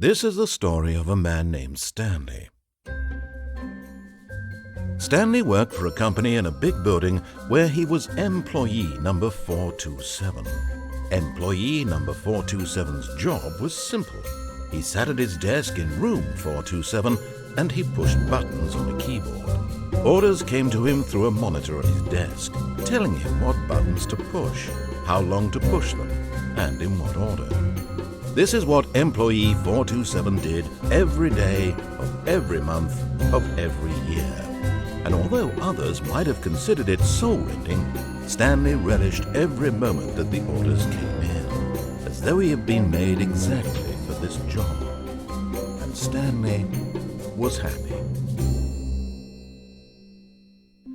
This is the story of a man named Stanley. Stanley worked for a company in a big building where he was employee number 427. Employee number 427's job was simple. He sat at his desk in room 427 and he pushed buttons on a keyboard. Orders came to him through a monitor at his desk, telling him what buttons to push, how long to push them, and in what order. This is what employee 427 did every day of every month of every year. And although others might have considered it soul-rending, Stanley relished every moment that the orders came in, as though he had been made exactly for this job. And Stanley was happy.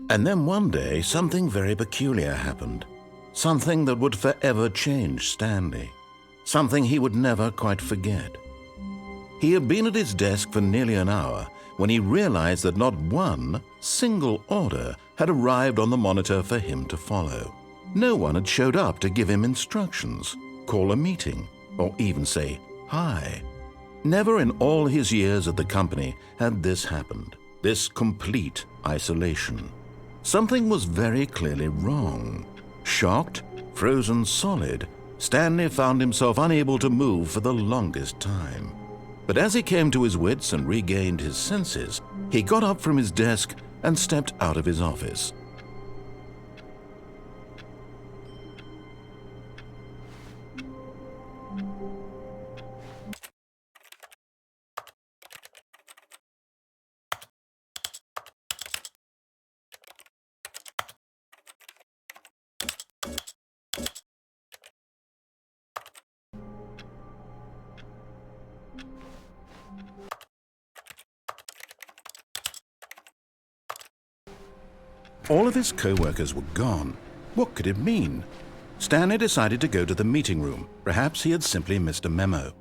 And then one day, something very peculiar happened. Something that would forever change Stanley. Something he would never quite forget. He had been at his desk for nearly an hour when he realized that not one single order had arrived on the monitor for him to follow. No one had showed up to give him instructions, call a meeting, or even say hi. Never in all his years at the company had this happened, this complete isolation. Something was very clearly wrong. Shocked, frozen solid, Stanley found himself unable to move for the longest time. But as he came to his wits and regained his senses, he got up from his desk and stepped out of his office. All of his co-workers were gone. What could it mean? Stanley decided to go to the meeting room. Perhaps he had simply missed a memo.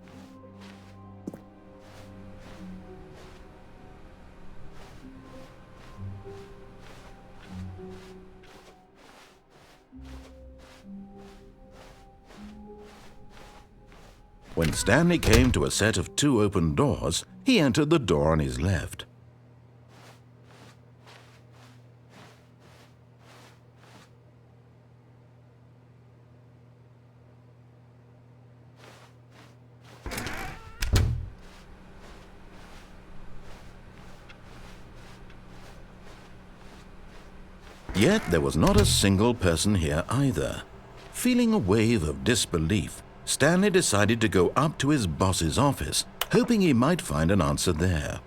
When Stanley came to a set of 2 open doors, he entered the door on his left. Yet there was not a single person here either. Feeling a wave of disbelief, Stanley decided to go up to his boss's office, hoping he might find an answer there.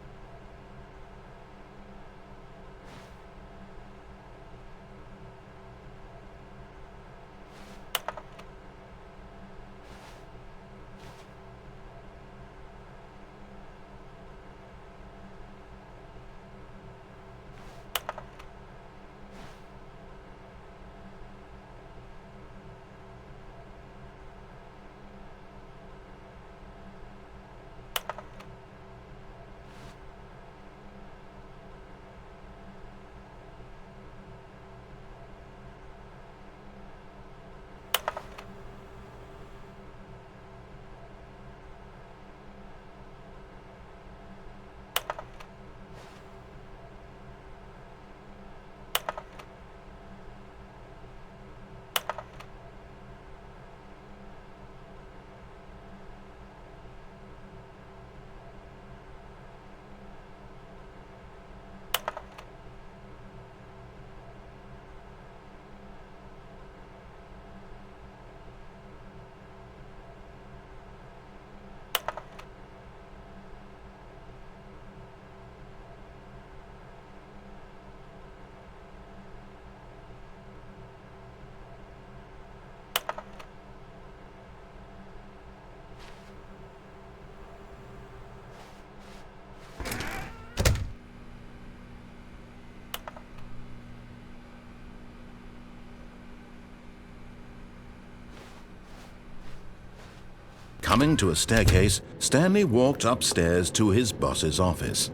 Coming to a staircase, Stanley walked upstairs to his boss's office.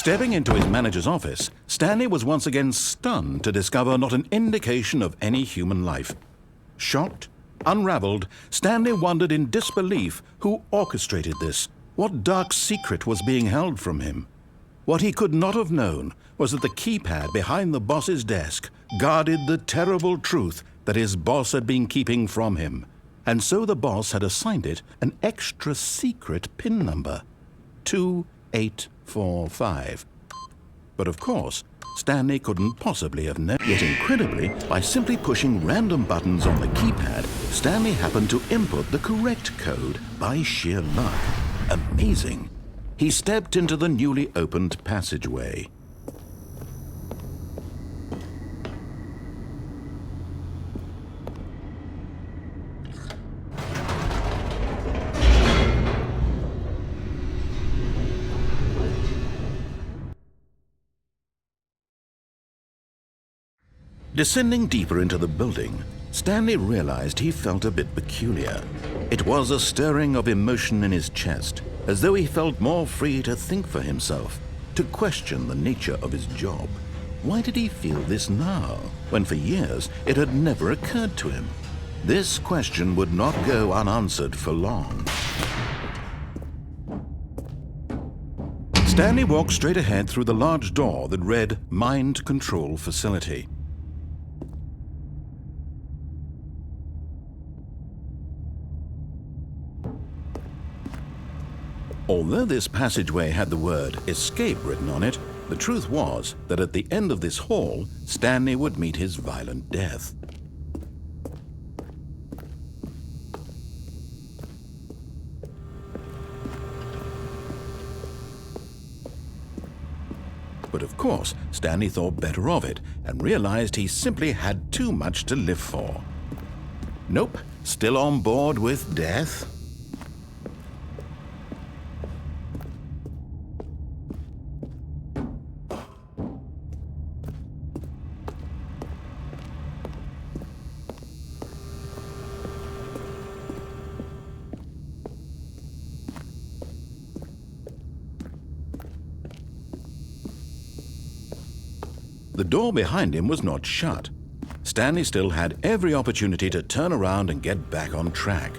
Stepping into his manager's office, Stanley was once again stunned to discover not an indication of any human life. Shocked, unraveled, Stanley wondered in disbelief who orchestrated this, what dark secret was being held from him. What he could not have known was that the keypad behind the boss's desk guarded the terrible truth that his boss had been keeping from him, and so the boss had assigned it an extra secret PIN number, 2845. But of course, Stanley couldn't possibly have known. Yet incredibly, by simply pushing random buttons on the keypad, Stanley happened to input the correct code by sheer luck. Amazing. He stepped into the newly opened passageway. Descending deeper into the building, Stanley realized he felt a bit peculiar. It was a stirring of emotion in his chest, as though he felt more free to think for himself, to question the nature of his job. Why did he feel this now, when for years it had never occurred to him? This question would not go unanswered for long. Stanley walked straight ahead through the large door that read Mind Control Facility. Although this passageway had the word escape written on it, the truth was that at the end of this hall, Stanley would meet his violent death. But of course, Stanley thought better of it and realized he simply had too much to live for. Nope, still on board with death? The door behind him was not shut. Stanley still had every opportunity to turn around and get back on track.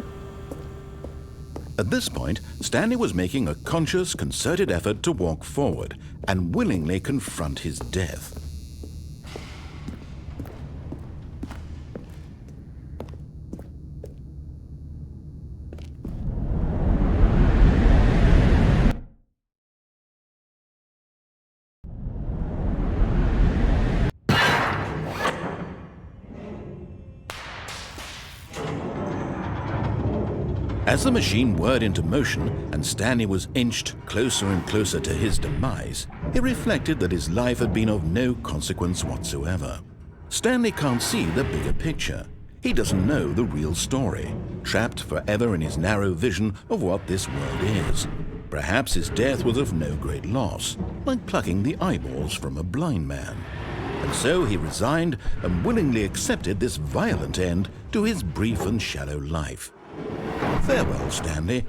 At this point, Stanley was making a conscious, concerted effort to walk forward and willingly confront his death. As the machine whirred into motion and Stanley was inched closer and closer to his demise, he reflected that his life had been of no consequence whatsoever. Stanley can't see the bigger picture. He doesn't know the real story, trapped forever in his narrow vision of what this world is. Perhaps his death was of no great loss, like plucking the eyeballs from a blind man. And so he resigned and willingly accepted this violent end to his brief and shallow life. Farewell, Stanley.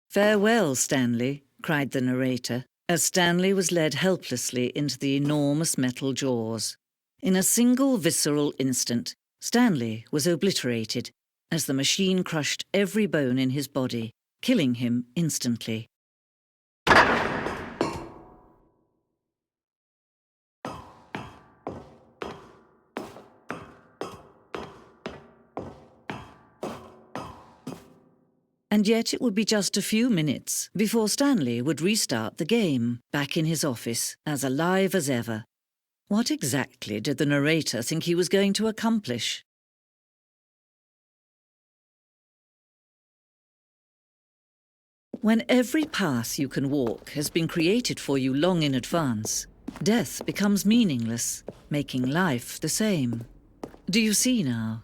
Farewell, Stanley, cried the narrator, as Stanley was led helplessly into the enormous metal jaws. In a single visceral instant, Stanley was obliterated as the machine crushed every bone in his body, killing him instantly. And yet it would be just a few minutes before Stanley would restart the game, back in his office, as alive as ever. What exactly did the narrator think he was going to accomplish? When every path you can walk has been created for you long in advance, death becomes meaningless, making life the same. Do you see now?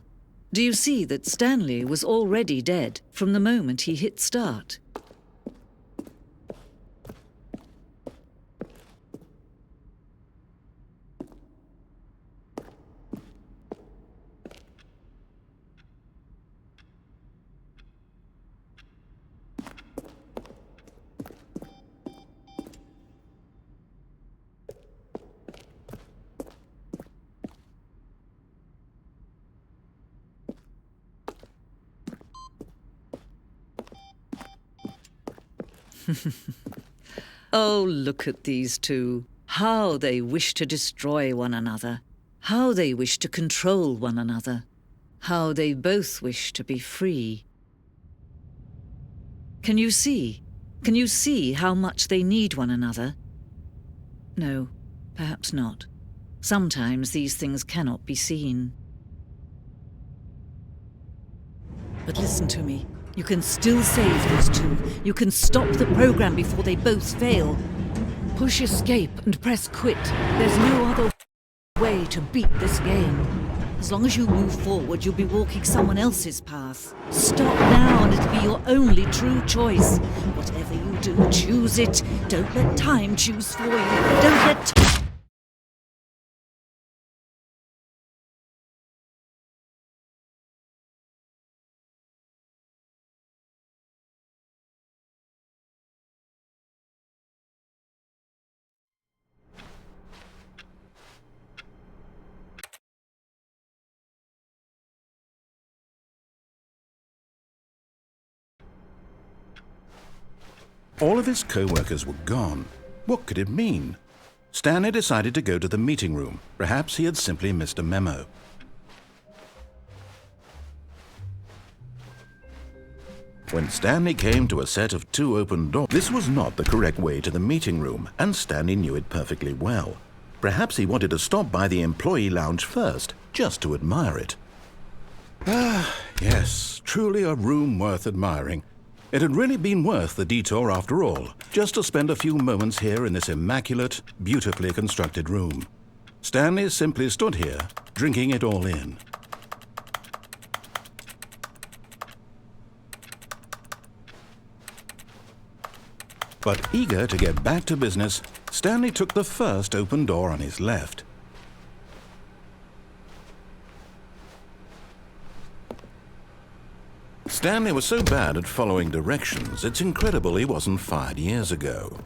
Do you see that Stanley was already dead from the moment he hit start? Oh, look at these two. How they wish to destroy one another. How they wish to control one another. How they both wish to be free. Can you see? Can you see how much they need one another? No, perhaps not. Sometimes these things cannot be seen. But listen to me. You can still save these two. You can stop the program before they both fail. Push escape and press quit. There's no other way to beat this game. As long as you move forward, you'll be walking someone else's path. Stop now and it'll be your only true choice. Whatever you do, choose it. Don't let time choose for you. Don't let All of his co-workers were gone. What could it mean? Stanley decided to go to the meeting room. Perhaps he had simply missed a memo. When Stanley came to a set of 2 open doors, this was not the correct way to the meeting room, and Stanley knew it perfectly well. Perhaps he wanted to stop by the employee lounge first, just to admire it. Ah, yes, truly a room worth admiring. It had really been worth the detour after all, just to spend a few moments here in this immaculate, beautifully constructed room. Stanley simply stood here, drinking it all in. But eager to get back to business, Stanley took the first open door on his left. Stanley was so bad at following directions, it's incredible he wasn't fired years ago.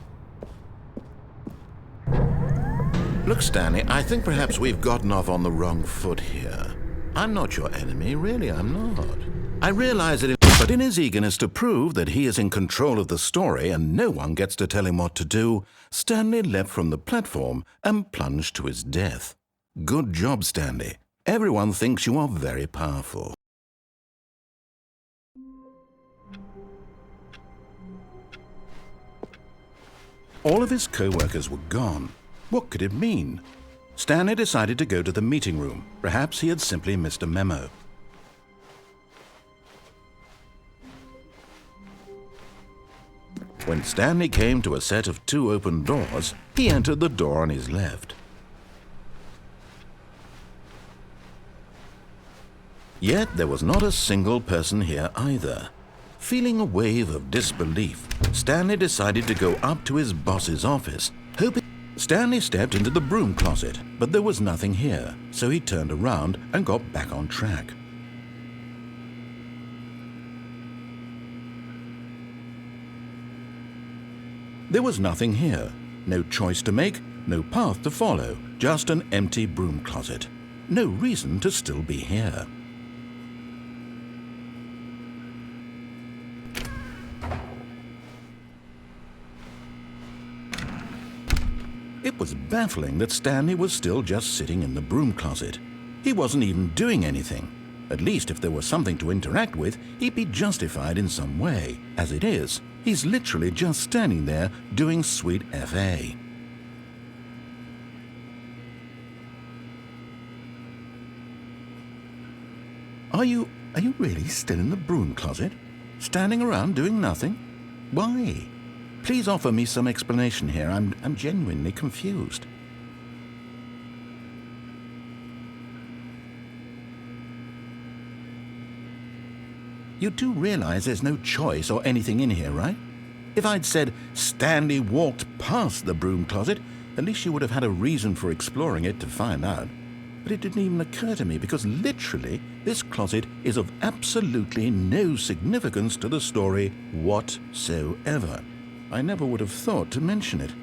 Look, Stanley, I think perhaps we've gotten off on the wrong foot here. I'm not your enemy, really, I'm not. I realize it, but in his eagerness to prove that he is in control of the story and no one gets to tell him what to do, Stanley leapt from the platform and plunged to his death. Good job, Stanley. Everyone thinks you are very powerful. All of his co-workers were gone. What could it mean? Stanley decided to go to the meeting room. Perhaps he had simply missed a memo. When Stanley came to a set of 2 open doors, he entered the door on his left. Yet there was not a single person here either. Feeling a wave of disbelief, Stanley decided to go up to his boss's office, hoping. Stanley stepped into the broom closet, but there was nothing here, so he turned around and got back on track. There was nothing here, no choice to make, no path to follow, just an empty broom closet. No reason to still be here. It was baffling that Stanley was still just sitting in the broom closet. He wasn't even doing anything. At least if there was something to interact with, he'd be justified in some way. As it is, he's literally just standing there doing sweet FA. Are you really still in the broom closet? Standing around doing nothing? Why? Please offer me some explanation here. I'm genuinely confused. You do realize there's no choice or anything in here, right? If I'd said Stanley walked past the broom closet, at least you would have had a reason for exploring it to find out. But it didn't even occur to me because literally this closet is of absolutely no significance to the story whatsoever. I never would have thought to mention it.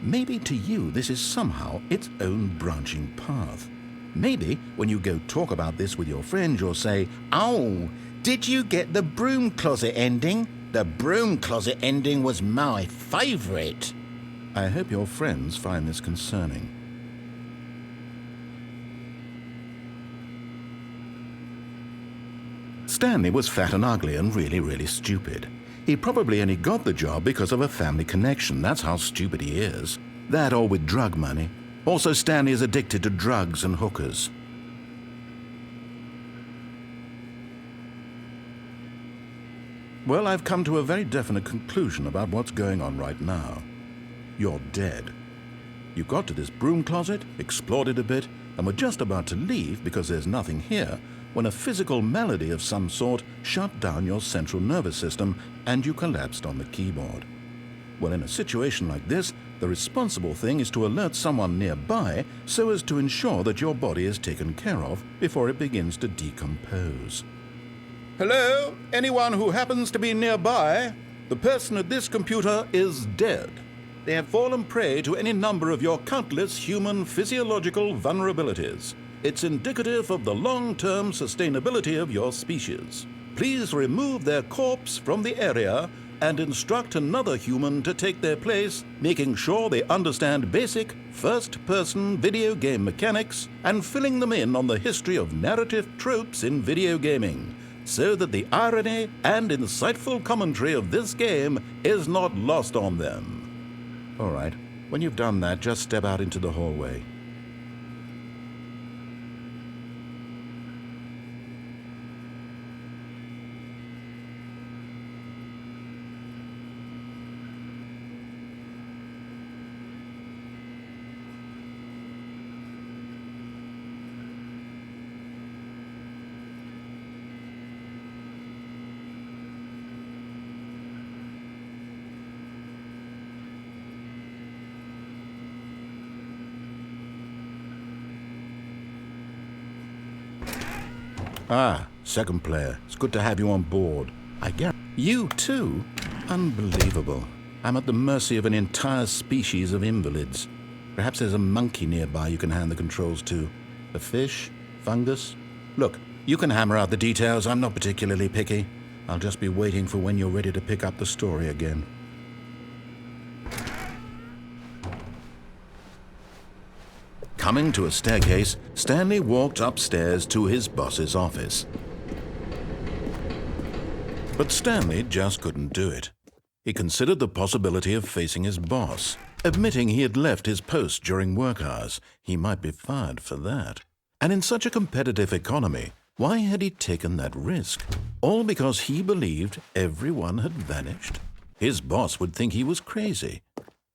Maybe to you this is somehow its own branching path. Maybe when you go talk about this with your friends, you'll say, "Oh, did you get the broom closet ending? The broom closet ending was my favourite." I hope your friends find this concerning. Stanley was fat and ugly and really stupid. He probably only got the job because of a family connection. That's how stupid he is. That or with drug money. Also, Stanley is addicted to drugs and hookers. Well, I've come to a very definite conclusion about what's going on right now. You're dead. You got to this broom closet, explored it a bit, and were just about to leave because there's nothing here when a physical malady of some sort shut down your central nervous system and you collapsed on the keyboard. Well, in a situation like this, the responsible thing is to alert someone nearby so as to ensure that your body is taken care of before it begins to decompose. Hello? Anyone who happens to be nearby? The person at this computer is dead. They have fallen prey to any number of your countless human physiological vulnerabilities. It's indicative of the long-term sustainability of your species. Please remove their corpse from the area and instruct another human to take their place, making sure they understand basic first-person video game mechanics and filling them in on the history of narrative tropes in video gaming, so that the irony and insightful commentary of this game is not lost on them. All right, when you've done that, just step out into the hallway. Ah, second player. It's good to have you on board. I guess you too? Unbelievable. I'm at the mercy of an entire species of invalids. Perhaps there's a monkey nearby you can hand the controls to. A fish? Fungus? Look, you can hammer out the details. I'm not particularly picky. I'll just be waiting for when you're ready to pick up the story again. Coming to a staircase, Stanley walked upstairs to his boss's office. But Stanley just couldn't do it. He considered the possibility of facing his boss. Admitting he had left his post during work hours, he might be fired for that. And in such a competitive economy, why had he taken that risk? All because he believed everyone had vanished? His boss would think he was crazy.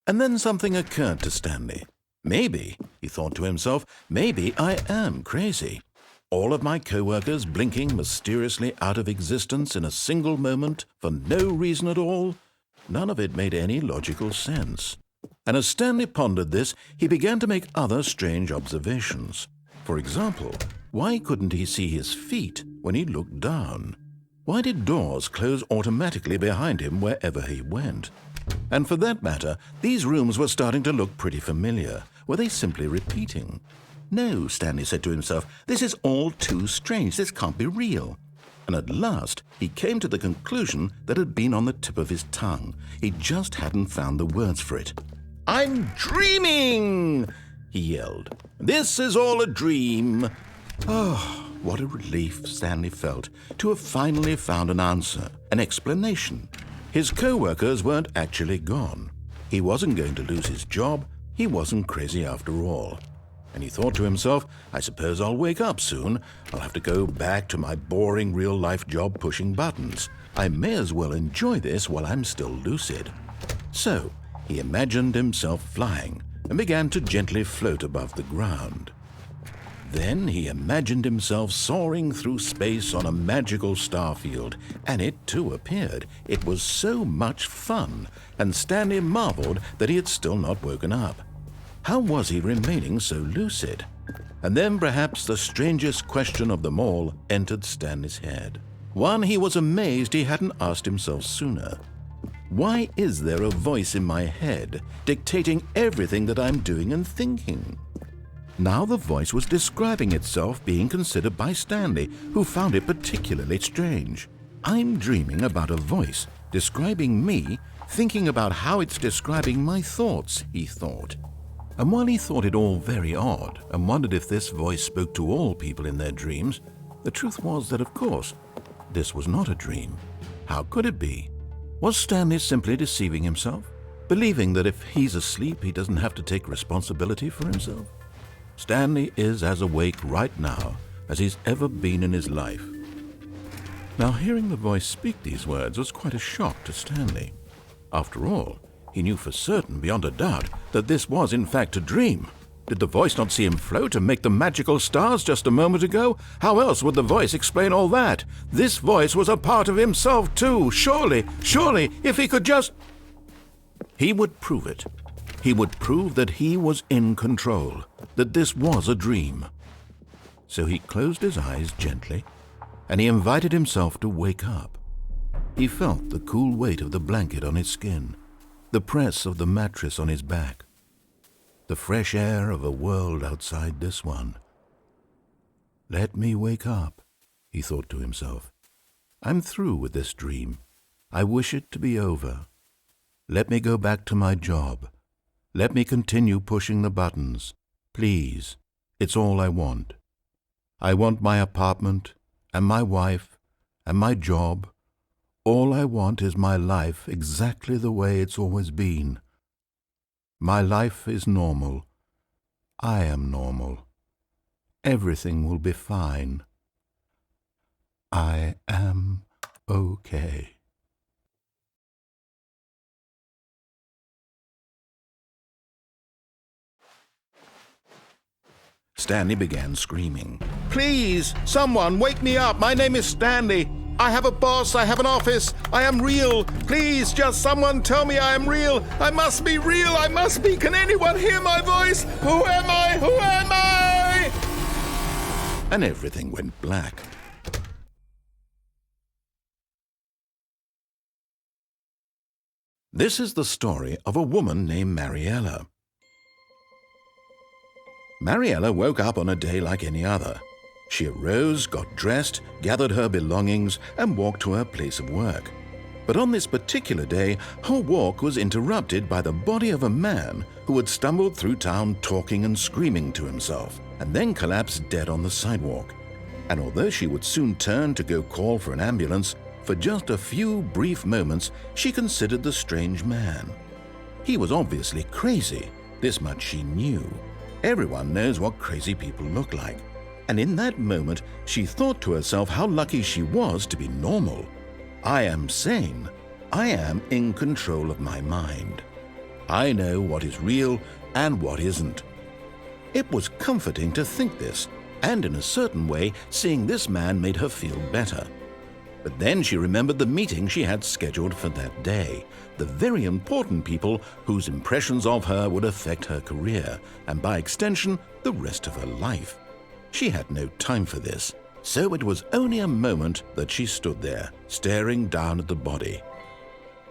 And then something occurred to Stanley. Maybe, he thought to himself, maybe I am crazy. All of my co-workers blinking mysteriously out of existence in a single moment for no reason at all? None of it made any logical sense. And as Stanley pondered this, he began to make other strange observations. For example, why couldn't he see his feet when he looked down? Why did doors close automatically behind him wherever he went? And for that matter, these rooms were starting to look pretty familiar. Were they simply repeating? No, Stanley said to himself, this is all too strange. This can't be real. And at last, he came to the conclusion that had been on the tip of his tongue. He just hadn't found the words for it. "I'm dreaming!" he yelled. "This is all a dream." Oh, what a relief Stanley felt to have finally found an answer, an explanation. His co-workers weren't actually gone. He wasn't going to lose his job. He wasn't crazy after all. And he thought to himself, I suppose I'll wake up soon. I'll have to go back to my boring real-life job pushing buttons. I may as well enjoy this while I'm still lucid. So he imagined himself flying and began to gently float above the ground. Then he imagined himself soaring through space on a magical starfield, and it too appeared. It was so much fun, and Stanley marveled that he had still not woken up. How was he remaining so lucid? And then perhaps the strangest question of them all entered Stanley's head. One he was amazed he hadn't asked himself sooner. Why is there a voice in my head dictating everything that I'm doing and thinking? Now the voice was describing itself being considered by Stanley, who found it particularly strange. I'm dreaming about a voice describing me, thinking about how it's describing my thoughts, he thought. And while he thought it all very odd and wondered if this voice spoke to all people in their dreams, the truth was that, of course, this was not a dream. How could it be? Was Stanley simply deceiving himself, believing that if he's asleep he doesn't have to take responsibility for himself? Stanley is as awake right now as he's ever been in his life. Now, hearing the voice speak these words was quite a shock to Stanley. After all, he knew for certain, beyond a doubt, that this was in fact a dream. Did the voice not see him float and make the magical stars just a moment ago? How else would the voice explain all that? This voice was a part of himself too. Surely, if he could just... He would prove it. He would prove that he was in control, that this was a dream. So he closed his eyes gently, and he invited himself to wake up. He felt the cool weight of the blanket on his skin, the press of the mattress on his back, the fresh air of a world outside this one. Let me wake up, he thought to himself. I'm through with this dream. I wish it to be over. Let me go back to my job. Let me continue pushing the buttons. Please, it's all I want. I want my apartment and my wife and my job. All I want is my life exactly the way it's always been. My life is normal. I am normal. Everything will be fine. I am okay. Stanley began screaming. Please, someone, wake me up. My name is Stanley. I have a boss. I have an office. I am real. Please, just someone tell me I am real. I must be real. I must be. Can anyone hear my voice? Who am I? Who am I? And everything went black. This is the story of a woman named Mariella. Mariella woke up on a day like any other. She arose, got dressed, gathered her belongings, and walked to her place of work. But on this particular day, her walk was interrupted by the body of a man who had stumbled through town talking and screaming to himself, and then collapsed dead on the sidewalk. And although she would soon turn to go call for an ambulance, for just a few brief moments she considered the strange man. He was obviously crazy, this much she knew. Everyone knows what crazy people look like. And in that moment, she thought to herself how lucky she was to be normal. I am sane. I am in control of my mind. I know what is real and what isn't. It was comforting to think this, and in a certain way, seeing this man made her feel better. But then she remembered the meeting she had scheduled for that day, the very important people whose impressions of her would affect her career, and by extension, the rest of her life. She had no time for this, so it was only a moment that she stood there, staring down at the body.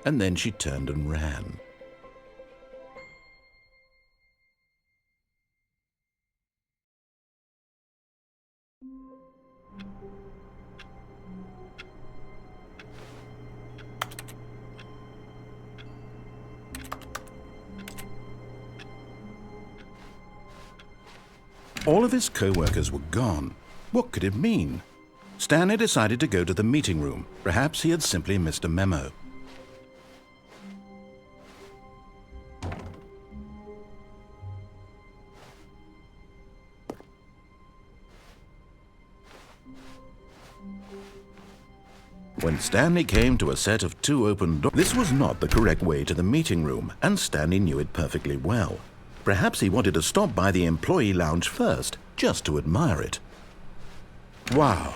And then she turned and ran. All of his co-workers were gone. What could it mean? Stanley decided to go to the meeting room. Perhaps he had simply missed a memo. When Stanley came to a set of 2 open doors, this was not the correct way to the meeting room, and Stanley knew it perfectly well. Perhaps he wanted to stop by the employee lounge first, just to admire it. Wow,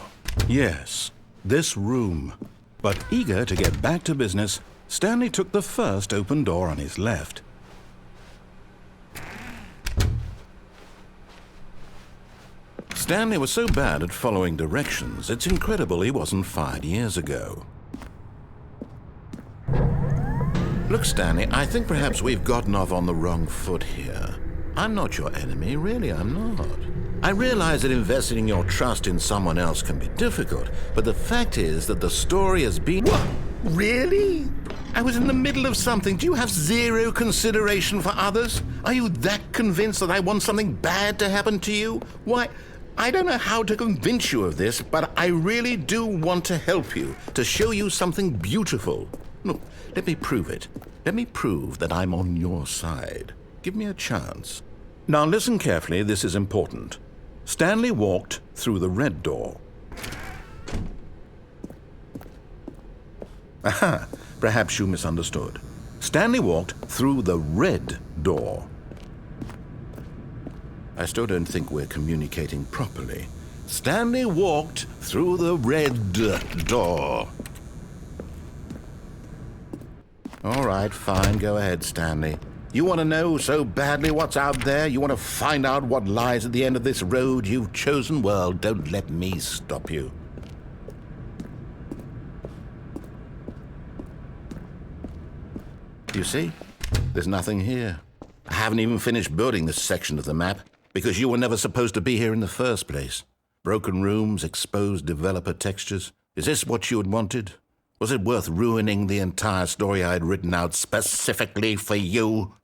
yes, this room. But eager to get back to business, Stanley took the first open door on his left. Stanley was so bad at following directions, it's incredible he wasn't fired years ago. Look, Stanley, I think perhaps we've gotten off on the wrong foot here. I'm not your enemy, really, I'm not. I realize that investing your trust in someone else can be difficult, but the fact is that the story has been... What? Really? I was in the middle of something. Do you have zero consideration for others? Are you that convinced that I want something bad to happen to you? Why, I don't know how to convince you of this, but I really do want to help you, to show you something beautiful. Look, let me prove it. Let me prove that I'm on your side. Give me a chance. Now listen carefully, this is important. Stanley walked through the red door. Aha, perhaps you misunderstood. Stanley walked through the red door. I still don't think we're communicating properly. Stanley walked through the red door. All right, fine, go ahead, Stanley. You want to know so badly what's out there? You want to find out what lies at the end of this road you've chosen? Well, don't let me stop you. You see? There's nothing here. I haven't even finished building this section of the map, because you were never supposed to be here in the first place. Broken rooms, exposed developer textures. Is this what you had wanted? Was it worth ruining the entire story I had written out specifically for you?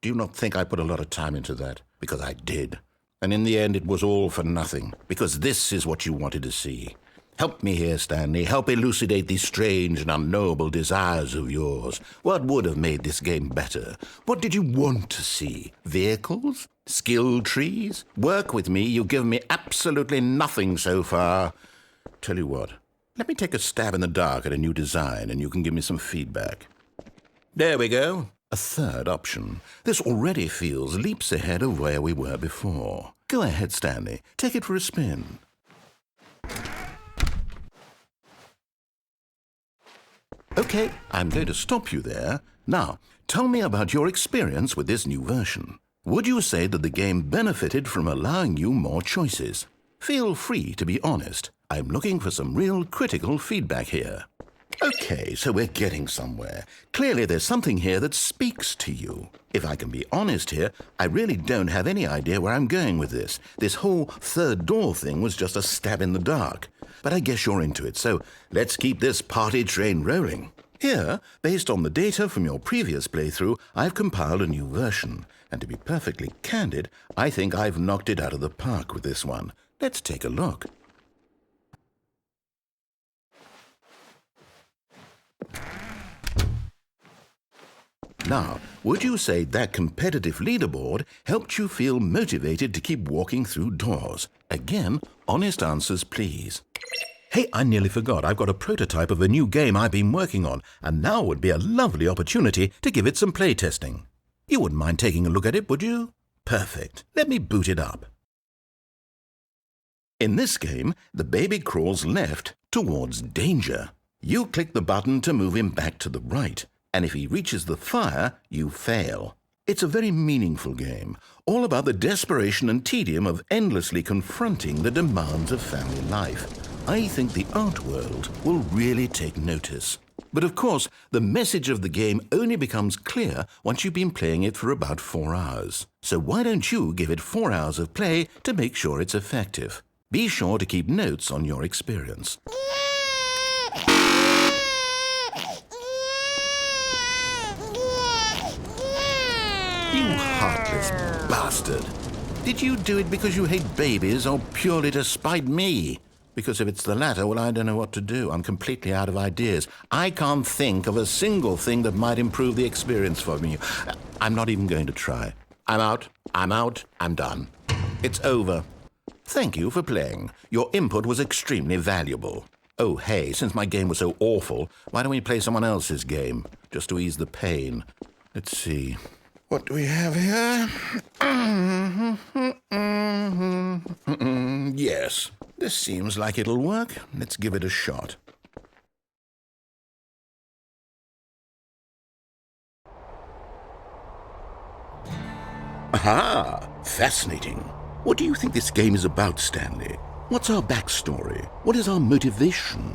Do you not think I put a lot of time into that? Because I did. And in the end, it was all for nothing, because this is what you wanted to see. Help me here, Stanley. Help elucidate these strange and unknowable desires of yours. What would have made this game better? What did you want to see? Vehicles? Skill trees? Work with me. You've given me absolutely nothing so far. Tell you what, let me take a stab in the dark at a new design, and you can give me some feedback. There we go. A third option. This already feels leaps ahead of where we were before. Go ahead, Stanley. Take it for a spin. Okay, I'm going to stop you there. Now, tell me about your experience with this new version. Would you say that the game benefited from allowing you more choices? Feel free to be honest. I'm looking for some real critical feedback here. Okay, so we're getting somewhere. Clearly there's something here that speaks to you. If I can be honest here, I really don't have any idea where I'm going with this. This whole third door thing was just a stab in the dark. But I guess you're into it, so let's keep this party train rolling. Here, based on the data from your previous playthrough, I've compiled a new version. And to be perfectly candid, I think I've knocked it out of the park with this one. Let's take a look. Now, would you say that competitive leaderboard helped you feel motivated to keep walking through doors? Again, honest answers, please. Hey, I nearly forgot. I've got a prototype of a new game I've been working on, and now would be a lovely opportunity to give it some playtesting. You wouldn't mind taking a look at it, would you? Perfect. Let me boot it up. In this game, the baby crawls left towards danger. You click the button to move him back to the right, and if he reaches the fire, you fail. It's a very meaningful game, all about the desperation and tedium of endlessly confronting the demands of family life. I think the art world will really take notice. But of course, the message of the game only becomes clear once you've been playing it for about 4 hours. So why don't you give it 4 hours of play to make sure it's effective? Be sure to keep notes on your experience. You heartless bastard. Did you do it because you hate babies or purely to spite me? Because if it's the latter, well, I don't know what to do. I'm completely out of ideas. I can't think of a single thing that might improve the experience for me. I'm not even going to try. I'm out, I'm done. It's over. Thank you for playing. Your input was extremely valuable. Oh, hey, since my game was so awful, why don't we play someone else's game, just to ease the pain? Let's see. What do we have here? Yes, this seems like it'll work. Let's give it a shot. Aha! Fascinating. What do you think this game is about, Stanley? What's our backstory? What is our motivation?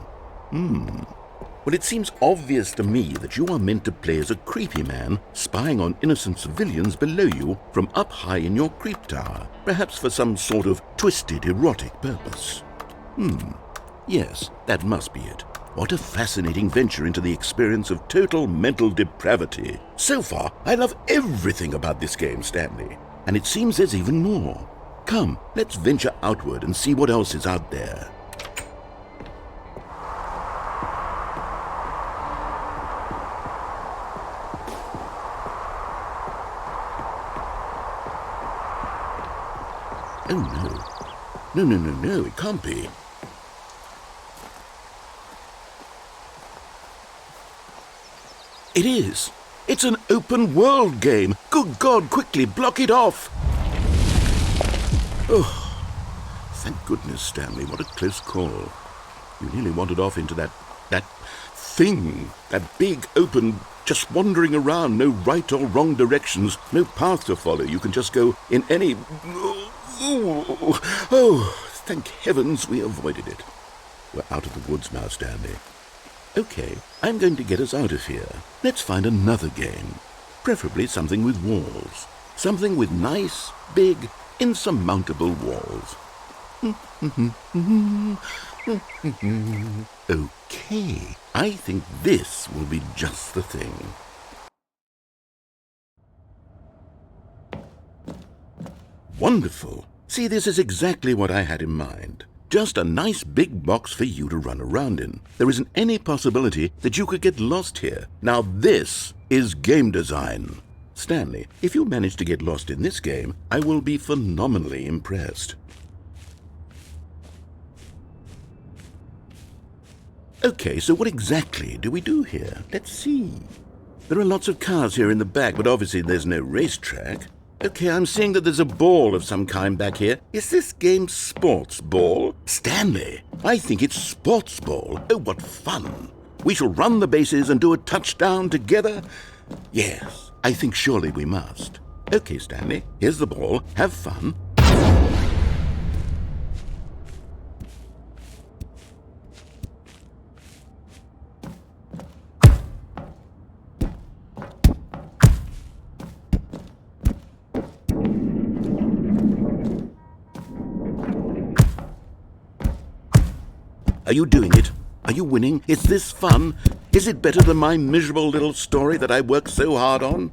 Well, it seems obvious to me that you are meant to play as a creepy man spying on innocent civilians below you from up high in your creep tower, perhaps for some sort of twisted erotic purpose. Yes, that must be it. What a fascinating venture into the experience of total mental depravity. So far, I love everything about this game, Stanley, and it seems there's even more. Come, let's venture outward and see what else is out there. Oh no. No, it can't be. It is. It's an open world game. Good God, quickly block it off. Oh, thank goodness, Stanley. What a close call. You nearly wandered off into that thing. That big, open, just wandering around. No right or wrong directions. No path to follow. You can just go in any... Oh, thank heavens we avoided it. We're out of the woods now, Stanley. Okay, I'm going to get us out of here. Let's find another game. Preferably something with walls. Something with nice, big, insurmountable walls. Okay, I think this will be just the thing. Wonderful. See, this is exactly what I had in mind. Just a nice big box for you to run around in. There isn't any possibility that you could get lost here. Now this is game design. Stanley, if you manage to get lost in this game, I will be phenomenally impressed. Okay, so what exactly do we do here? Let's see. There are lots of cars here in the back, but obviously there's no racetrack. Okay, I'm seeing that there's a ball of some kind back here. Is this game sports ball? Stanley, I think it's sports ball. Oh, what fun. We shall run the bases and do a touchdown together? Yes, I think surely we must. Okay, Stanley, here's the ball. Have fun. Are you doing it? Are you winning? Is this fun? Is it better than my miserable little story that I worked so hard on?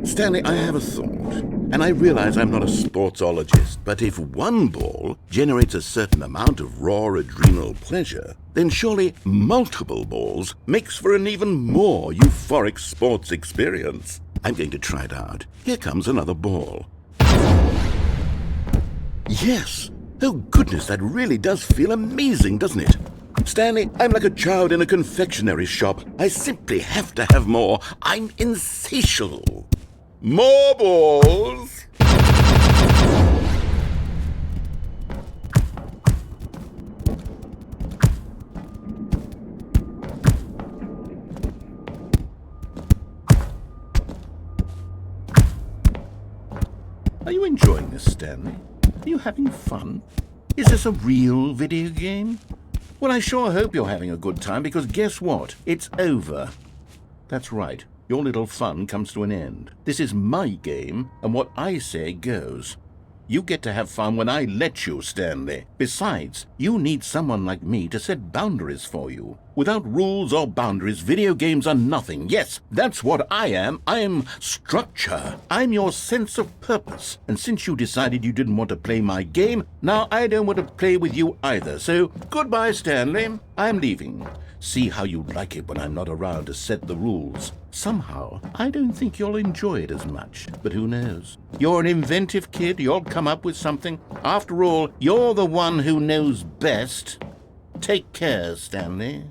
Stanley, I have a thought, and I realize I'm not a sportsologist, but if one ball generates a certain amount of raw adrenal pleasure, then surely multiple balls makes for an even more euphoric sports experience. I'm going to try it out. Here comes another ball. Yes! Oh goodness, that really does feel amazing, doesn't it? Stanley, I'm like a child in a confectionery shop. I simply have to have more. I'm insatiable. More balls! Are you enjoying this, Stanley? Are you having fun? Is this a real video game? Well, I sure hope you're having a good time, because guess what? It's over. That's right. Your little fun comes to an end. This is my game, and what I say goes. You get to have fun when I let you, Stanley. Besides, you need someone like me to set boundaries for you. Without rules or boundaries, video games are nothing. Yes, that's what I am. I'm structure. I'm your sense of purpose. And since you decided you didn't want to play my game, now I don't want to play with you either. So, goodbye, Stanley. I'm leaving. See how you like it when I'm not around to set the rules. Somehow, I don't think you'll enjoy it as much. But who knows? You're an inventive kid. You'll come up with something. After all, you're the one who knows best. Take care, Stanley.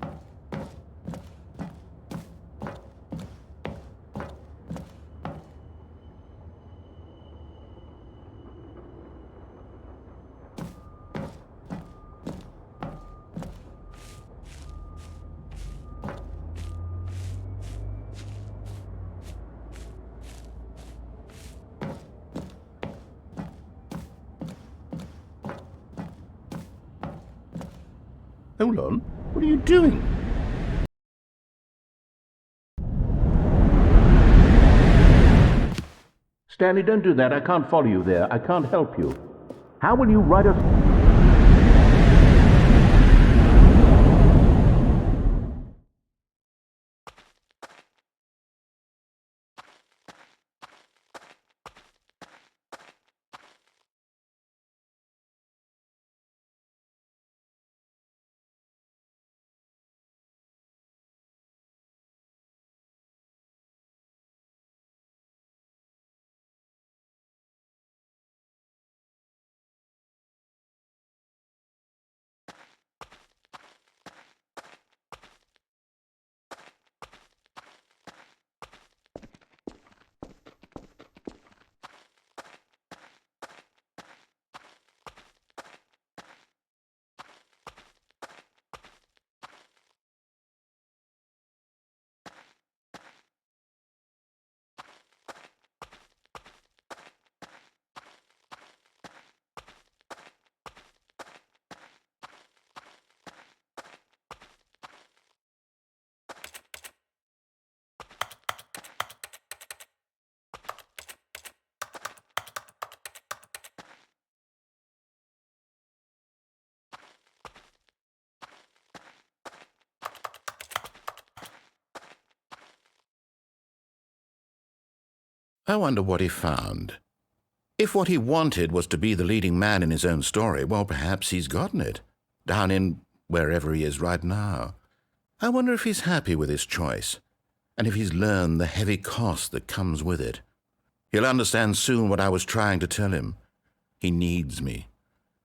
Hold on. What are you doing? Stanley, don't do that. I can't follow you there. I can't help you. How will you write a... I wonder what he found. If what he wanted was to be the leading man in his own story, well, perhaps he's gotten it, down in wherever he is right now. I wonder if he's happy with his choice, and if he's learned the heavy cost that comes with it. He'll understand soon what I was trying to tell him. He needs me.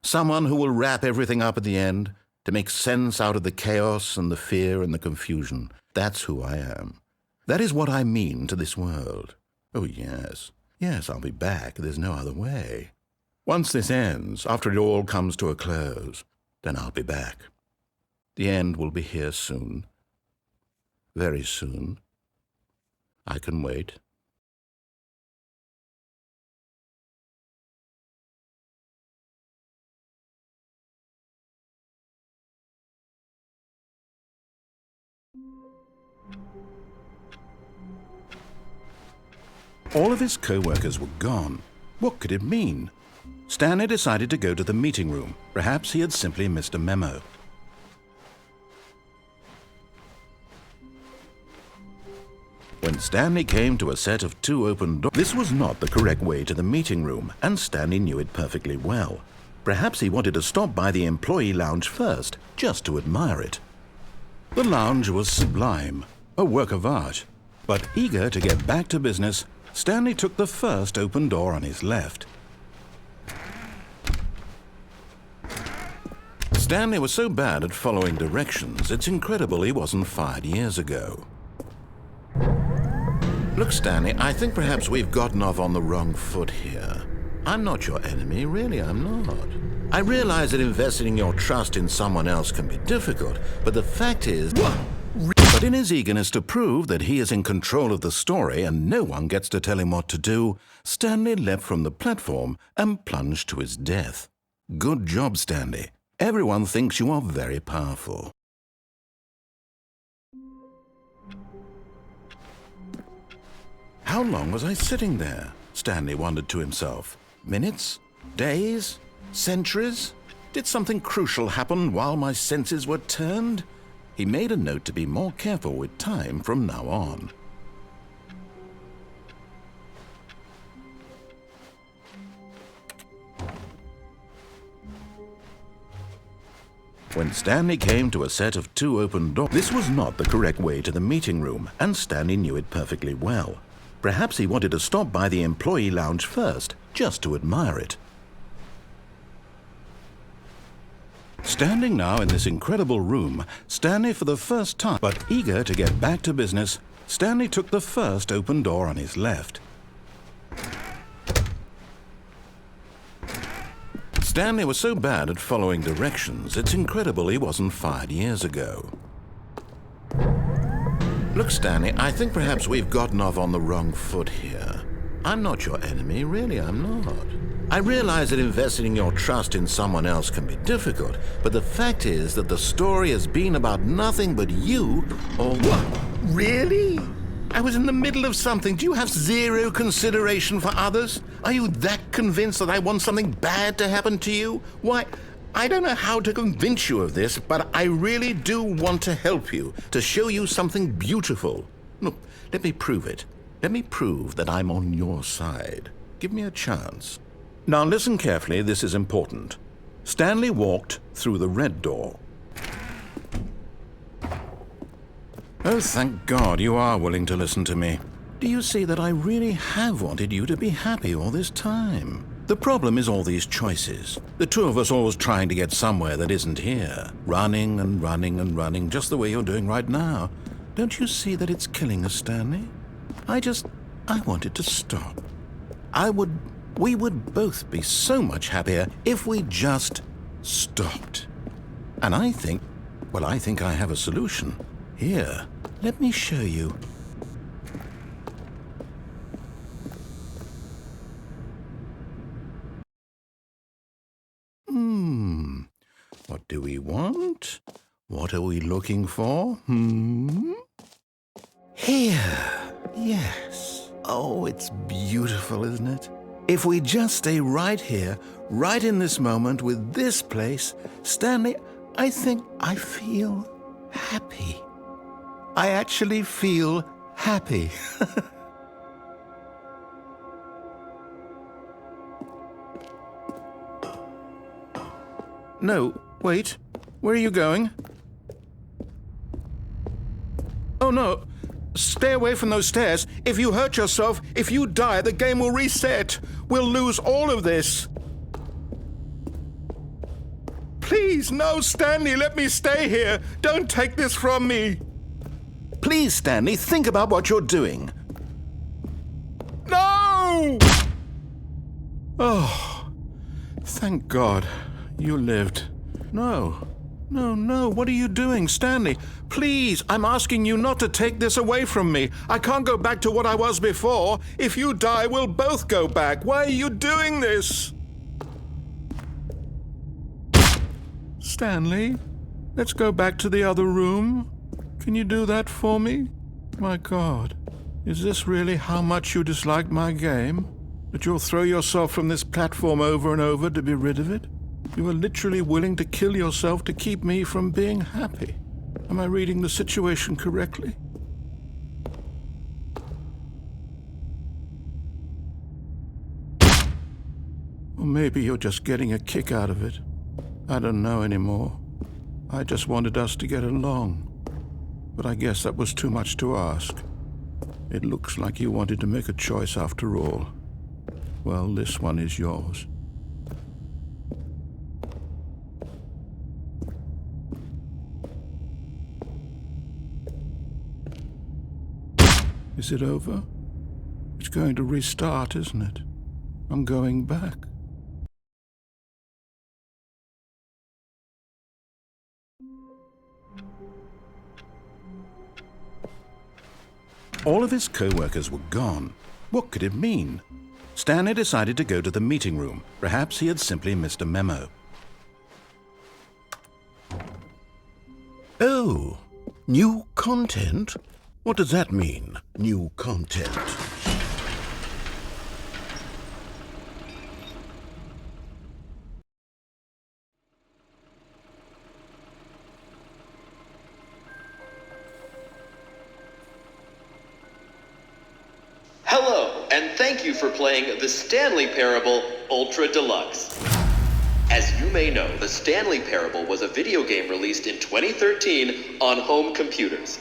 Someone who will wrap everything up at the end, to make sense out of the chaos and the fear and the confusion. That's who I am. That is what I mean to this world. Oh, yes. Yes, I'll be back. There's no other way. Once this ends, after it all comes to a close, then I'll be back. The end will be here soon. Very soon. I can wait. All of his co-workers were gone. What could it mean? Stanley decided to go to the meeting room. Perhaps he had simply missed a memo. When Stanley came to a set of 2 open doors, this was not the correct way to the meeting room, and Stanley knew it perfectly well. Perhaps he wanted to stop by the employee lounge first, just to admire it. The lounge was sublime, a work of art. But eager to get back to business, Stanley took the first open door on his left. Stanley was so bad at following directions, it's incredible he wasn't fired years ago. Look, Stanley, I think perhaps we've gotten off on the wrong foot here. I'm not your enemy, really, I'm not. I realize that investing your trust in someone else can be difficult, but the fact is... But in his eagerness to prove that he is in control of the story and no one gets to tell him what to do, Stanley leapt from the platform and plunged to his death. Good job, Stanley. Everyone thinks you are very powerful. How long was I sitting there? Stanley wondered to himself. Minutes? Days? Centuries? Did something crucial happen while my senses were turned? He made a note to be more careful with time from now on. When Stanley came to a set of 2 open doors, this was not the correct way to the meeting room, and Stanley knew it perfectly well. Perhaps he wanted to stop by the employee lounge first, just to admire it. Standing now in this incredible room, Stanley for the first time, but eager to get back to business, Stanley took the first open door on his left. Stanley was so bad at following directions, it's incredible he wasn't fired years ago. Look, Stanley, I think perhaps we've gotten off on the wrong foot here. I'm not your enemy, really, I'm not. I realize that investing your trust in someone else can be difficult, but the fact is that the story has been about nothing but you, or what? Really? I was in the middle of something. Do you have zero consideration for others? Are you that convinced that I want something bad to happen to you? Why, I don't know how to convince you of this, but I really do want to help you, to show you something beautiful. Look, let me prove it. Let me prove that I'm on your side. Give me a chance. Now listen carefully, this is important. Stanley walked through the red door. Oh, thank God you are willing to listen to me. Do you see that I really have wanted you to be happy all this time? The problem is all these choices. The two of us always trying to get somewhere that isn't here. Running and running and running, just the way you're doing right now. Don't you see that it's killing us, Stanley? I wanted to stop. We would both be so much happier if we just stopped. And I think I have a solution. Here, let me show you. What do we want? What are we looking for? Here. Yes. Oh, it's beautiful, isn't it? If we just stay right here, right in this moment with this place, Stanley, I think I feel happy. I actually feel happy. No, wait. Where are you going? Oh, no. Stay away from those stairs. If you hurt yourself, if you die, the game will reset. We'll lose all of this. Please, no, Stanley, let me stay here. Don't take this from me. Please, Stanley, think about what you're doing. No! Oh, thank God you lived. No, what are you doing, Stanley? Please, I'm asking you not to take this away from me. I can't go back to what I was before. If you die, we'll both go back. Why are you doing this? Stanley, let's go back to the other room. Can you do that for me? My God, is this really how much you dislike my game? That you'll throw yourself from this platform over and over to be rid of it? You are literally willing to kill yourself to keep me from being happy. Am I reading the situation correctly? Or maybe you're just getting a kick out of it. I don't know anymore. I just wanted us to get along. But I guess that was too much to ask. It looks like you wanted to make a choice after all. Well, this one is yours. Is it over? It's going to restart, isn't it? I'm going back. All of his co-workers were gone. What could it mean? Stanley decided to go to the meeting room. Perhaps he had simply missed a memo. Oh, new content? What does that mean, new content? Hello, and thank you for playing The Stanley Parable Ultra Deluxe. As you may know, The Stanley Parable was a video game released in 2013 on home computers.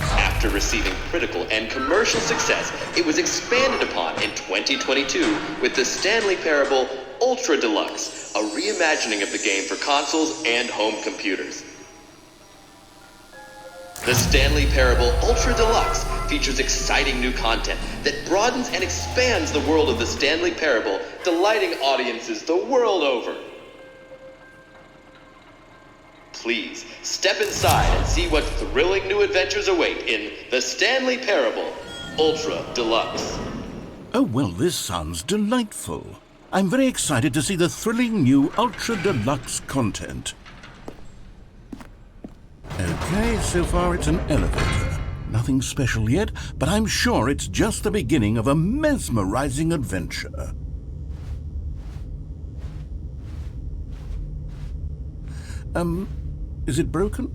After receiving critical and commercial success, it was expanded upon in 2022 with The Stanley Parable Ultra Deluxe, a reimagining of the game for consoles and home computers. The Stanley Parable Ultra Deluxe features exciting new content that broadens and expands the world of the Stanley Parable, delighting audiences the world over. Please, step inside and see what thrilling new adventures await in The Stanley Parable Ultra Deluxe. Oh, well, this sounds delightful. I'm very excited to see the thrilling new Ultra Deluxe content. Okay, so far it's an elevator. Nothing special yet, but I'm sure it's just the beginning of a mesmerizing adventure. Is it broken?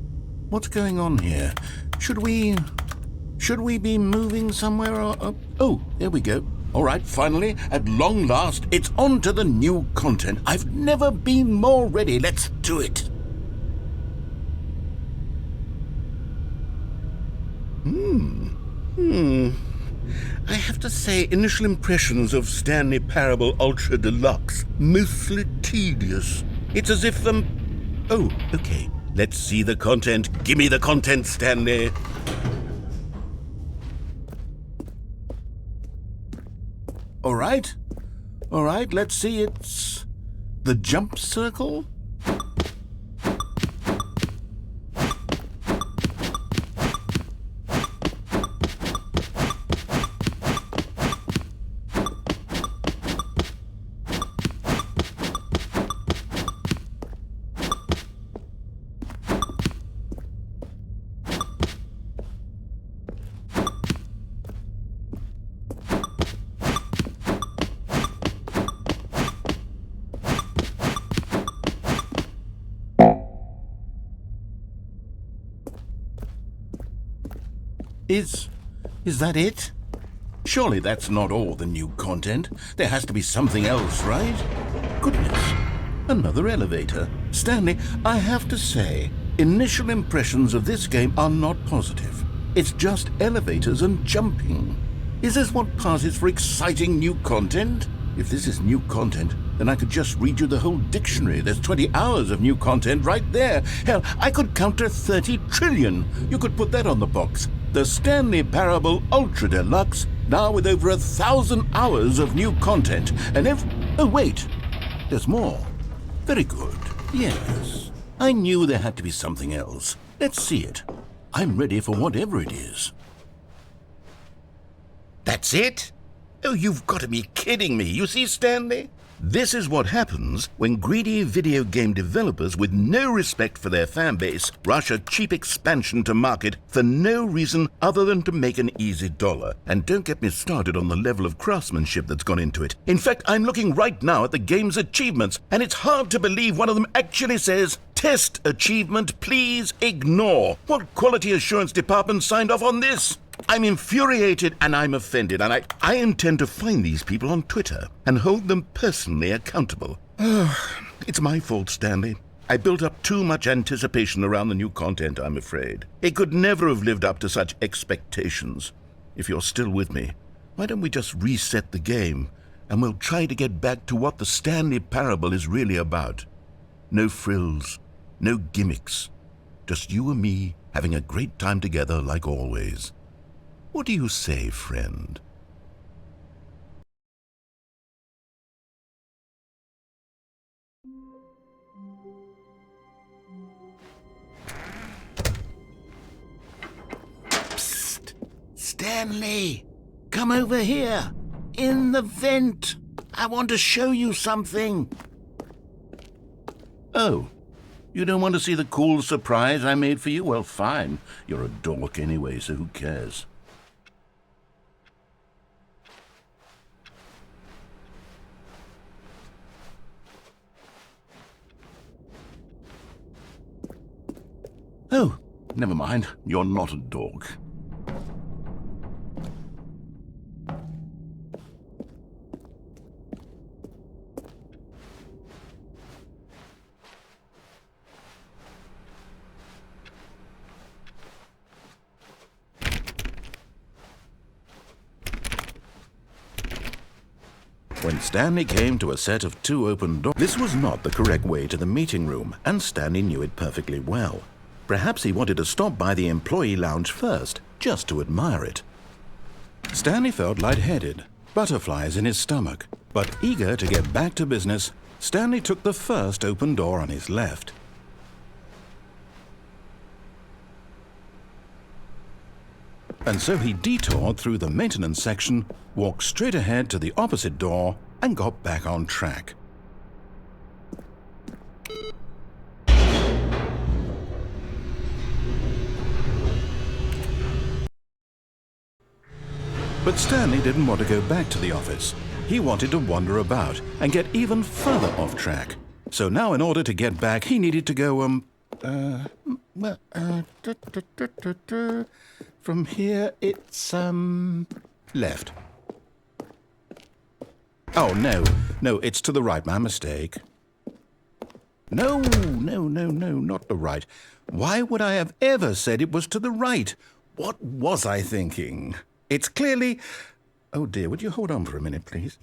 What's going on here? Should we be moving somewhere or... Oh, there we go. All right, finally, at long last, it's on to the new content. I've never been more ready. Let's do it. I have to say, initial impressions of Stanley Parable Ultra Deluxe, mostly tedious. It's as if Oh, okay. Let's see the content. Give me the content, Stanley. All right, let's see. It's the jump circle. Is that it? Surely that's not all the new content. There has to be something else, right? Goodness, another elevator. Stanley, I have to say, initial impressions of this game are not positive. It's just elevators and jumping. Is this what passes for exciting new content? If this is new content, then I could just read you the whole dictionary. There's 20 hours of new content right there. Hell, I could count to 30 trillion. You could put that on the box. The Stanley Parable Ultra Deluxe, now with over 1,000 hours of new content. And oh, wait, there's more. Very good. Yes, I knew there had to be something else. Let's see it. I'm ready for whatever it is. That's it? Oh, you've got to be kidding me. You see, Stanley? This is what happens when greedy video game developers with no respect for their fan base rush a cheap expansion to market for no reason other than to make an easy dollar. And don't get me started on the level of craftsmanship that's gone into it. In fact, I'm looking right now at the game's achievements, and it's hard to believe one of them actually says, "Test achievement, please ignore." What quality assurance department signed off on this? I'm infuriated and I'm offended, and I intend to find these people on Twitter and hold them personally accountable. It's my fault, Stanley. I built up too much anticipation around the new content, I'm afraid. It could never have lived up to such expectations. If you're still with me, why don't we just reset the game and we'll try to get back to what the Stanley Parable is really about. No frills, no gimmicks. Just you and me having a great time together like always. What do you say, friend? Psst! Stanley! Come over here! In the vent! I want to show you something! Oh, you don't want to see the cool surprise I made for you? Well, fine. You're a dork anyway, so who cares? Oh, never mind. You're not a dork. When Stanley came to a set of 2 open doors, this was not the correct way to the meeting room, and Stanley knew it perfectly well. Perhaps he wanted to stop by the employee lounge first, just to admire it. Stanley felt lightheaded, butterflies in his stomach, but eager to get back to business, Stanley took the first open door on his left. And so he detoured through the maintenance section, walked straight ahead to the opposite door, and got back on track. But Stanley didn't want to go back to the office. He wanted to wander about and get even further off track. So now in order to get back, he needed to go, from here it's, left. Oh, no, it's to the right, my mistake. No, not the right. Why would I have ever said it was to the right? What was I thinking? It's clearly... Oh dear, would you hold on for a minute, please?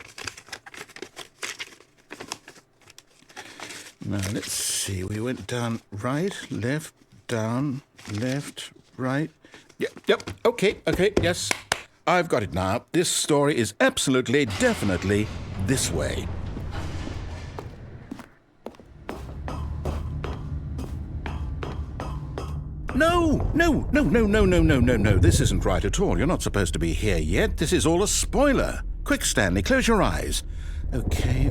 Now, let's see. We went down right, left, down, left, right. Yep, okay, yes. I've got it now. This story is absolutely, definitely this way. No. This isn't right at all. You're not supposed to be here yet. This is all a spoiler. Quick, Stanley, close your eyes. Okay.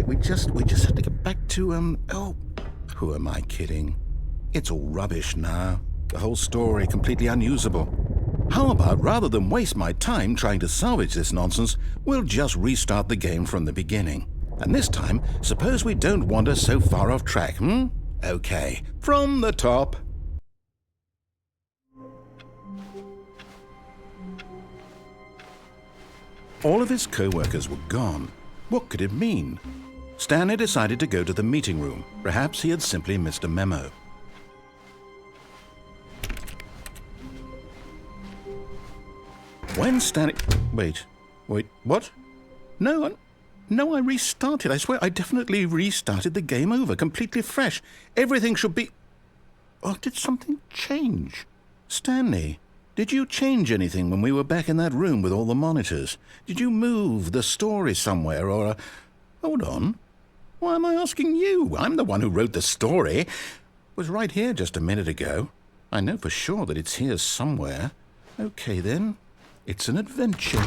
We just have to get back to, oh, who am I kidding? It's all rubbish now. The whole story completely unusable. How about, rather than waste my time trying to salvage this nonsense, we'll just restart the game from the beginning. And this time, suppose we don't wander so far off track, Okay, from the top. All of his co-workers were gone. What could it mean? Stanley decided to go to the meeting room. Perhaps he had simply missed a memo. When Stanley... Wait, what? No, I restarted. I swear I definitely restarted the game over, completely fresh. Everything should be... Oh, did something change? Stanley, did you change anything when we were back in that room with all the monitors? Did you move the story somewhere or... Hold on. Why am I asking you? I'm the one who wrote the story. It was right here just a minute ago. I know for sure that it's here somewhere. Okay, then. It's an adventure.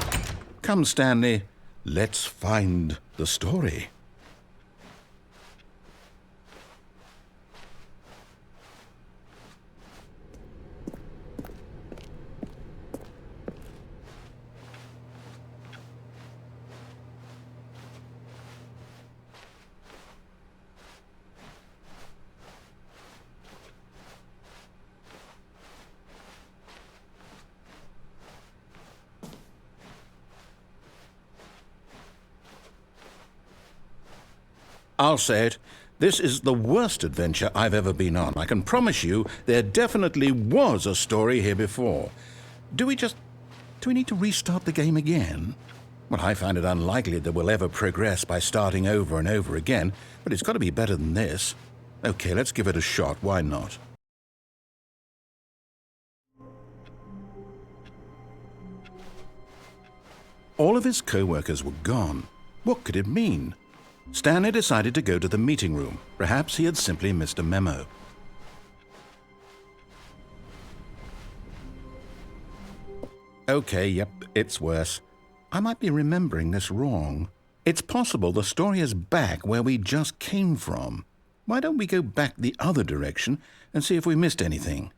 Come, Stanley. Let's find the story. I'll say it. This is the worst adventure I've ever been on. I can promise you there definitely was a story here before. Do we need to restart the game again? Well, I find it unlikely that we'll ever progress by starting over and over again, but it's got to be better than this. Okay, let's give it a shot. Why not? All of his co-workers were gone. What could it mean? Stanley decided to go to the meeting room. Perhaps he had simply missed a memo. Okay, yep, it's worse. I might be remembering this wrong. It's possible the story is back where we just came from. Why don't we go back the other direction and see if we missed anything?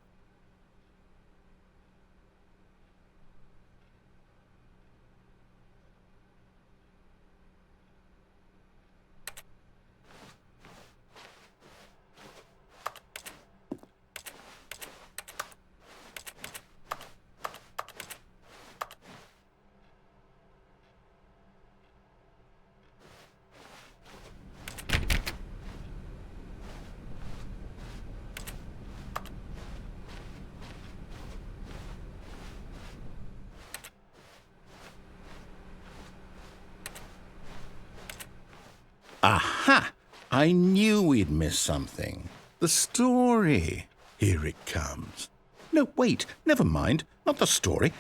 Aha! I knew we'd miss something. The story. Here it comes. No, wait, never mind. Not the story.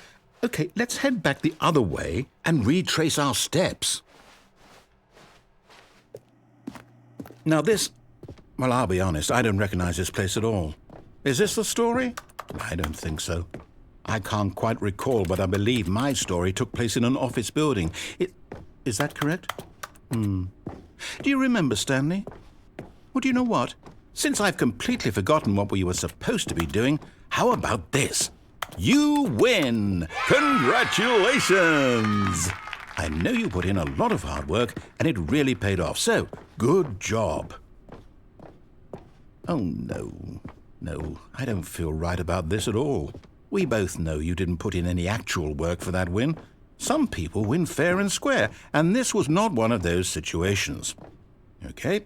Okay, let's head back the other way and retrace our steps. Now this... Well, I'll be honest, I don't recognize this place at all. Is this the story? I don't think so. I can't quite recall, but I believe my story took place in an office building. Is that correct? Do you remember, Stanley? Well, do you know what? Since I've completely forgotten what we were supposed to be doing, how about this? You win! Congratulations! I know you put in a lot of hard work and it really paid off, so good job. Oh, no. No, I don't feel right about this at all. We both know you didn't put in any actual work for that win. Some people win fair and square, and this was not one of those situations. Okay,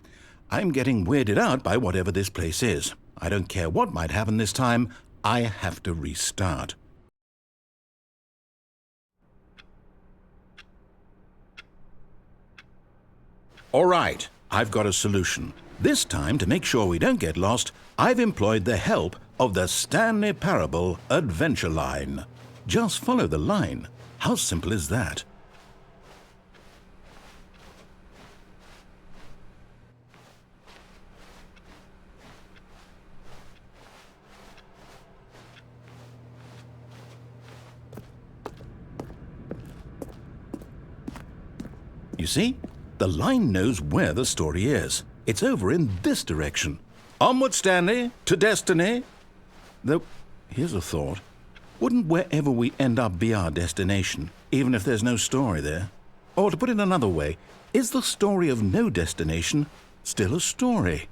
I'm getting weirded out by whatever this place is. I don't care what might happen this time, I have to restart. All right, I've got a solution. This time, to make sure we don't get lost, I've employed the help of the Stanley Parable Adventure Line. Just follow the line. How simple is that? You see? The line knows where the story is. It's over in this direction. Onward, Stanley, to destiny. Though, here's a thought. Wouldn't wherever we end up be our destination, even if there's no story there? Or to put it another way, is the story of no destination still a story?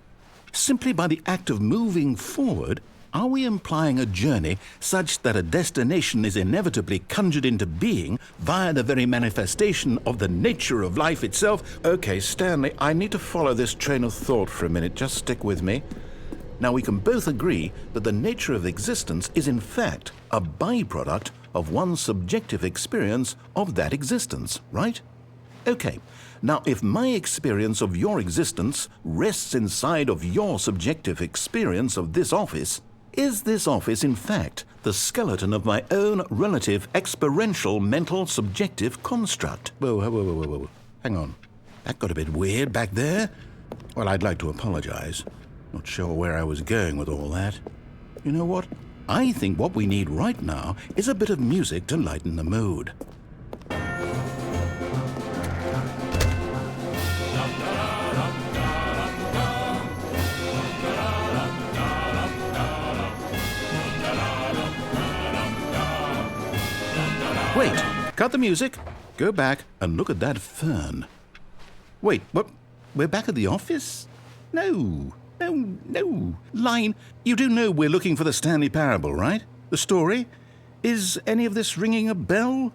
Simply by the act of moving forward, are we implying a journey such that a destination is inevitably conjured into being via the very manifestation of the nature of life itself? Okay, Stanley, I need to follow this train of thought for a minute. Just stick with me. Now, we can both agree that the nature of existence is in fact a byproduct of one's subjective experience of that existence, right? Okay, now if my experience of your existence rests inside of your subjective experience of this office, is this office in fact the skeleton of my own relative experiential mental subjective construct? Whoa. Hang on. That got a bit weird back there. Well, I'd like to apologize. Not sure where I was going with all that. You know what? I think what we need right now is a bit of music to lighten the mood. Wait, cut the music. Go back and look at that fern. Wait, what? We're back at the office? No. Line, you do know we're looking for the Stanley Parable, right? The story? Is any of this ringing a bell?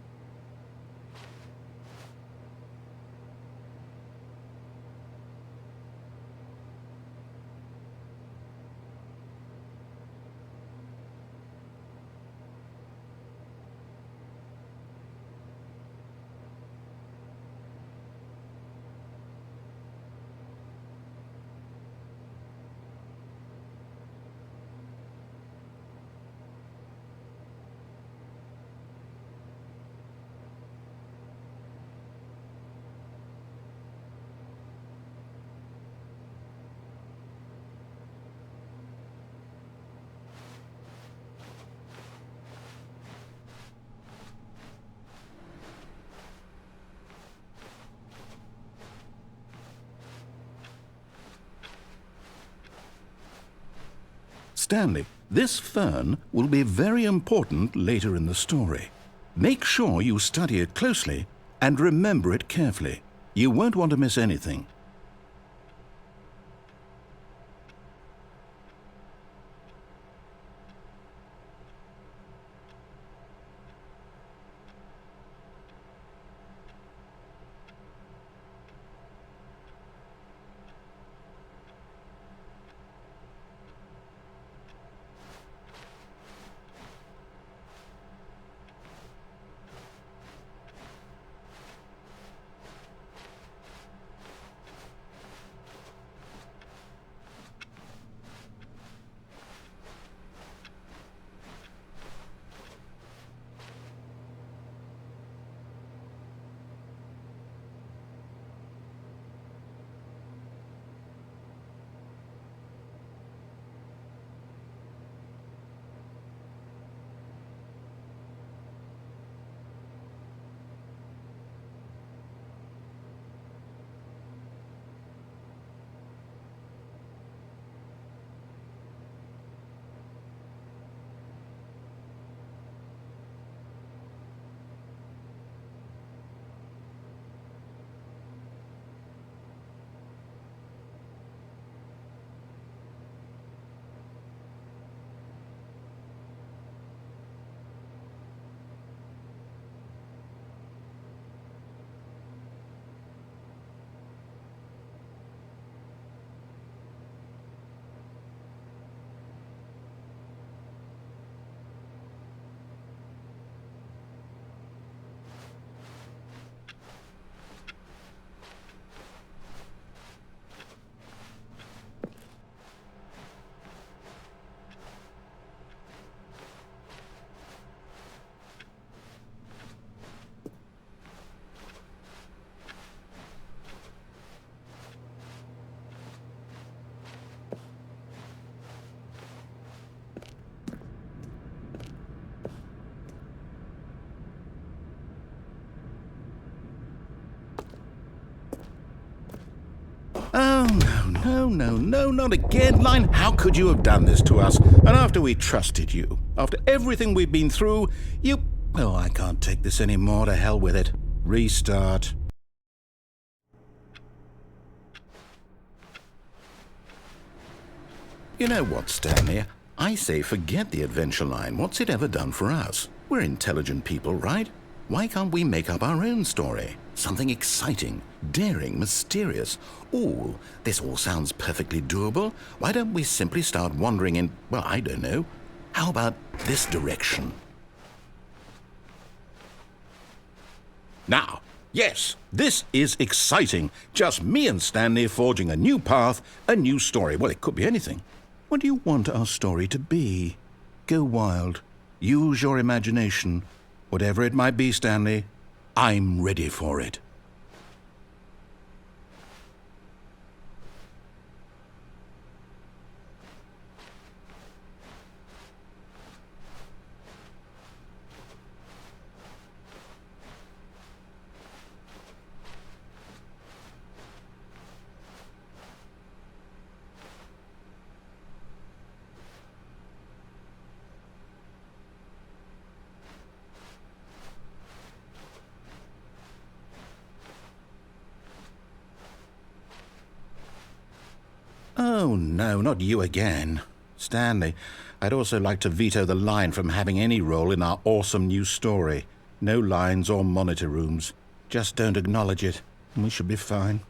Stanley, this fern will be very important later in the story. Make sure you study it closely and remember it carefully. You won't want to miss anything. No, no, no, not again, Line. How could you have done this to us? And after we trusted you, after everything we've been through, you... Oh, I can't take this anymore. To hell with it. Restart. You know what, Stanley? I say forget the adventure line. What's it ever done for us? We're intelligent people, right? Why can't we make up our own story? Something exciting, daring, mysterious. Ooh, this all sounds perfectly doable. Why don't we simply start wandering in, well, I don't know. How about this direction? Now, yes, this is exciting. Just me and Stanley forging a new path, a new story. Well, it could be anything. What do you want our story to be? Go wild. Use your imagination. Whatever it might be, Stanley, I'm ready for it. Oh, no, not you again. Stanley, I'd also like to veto the line from having any role in our awesome new story. No lines or monitor rooms. Just don't acknowledge it, and we should be fine.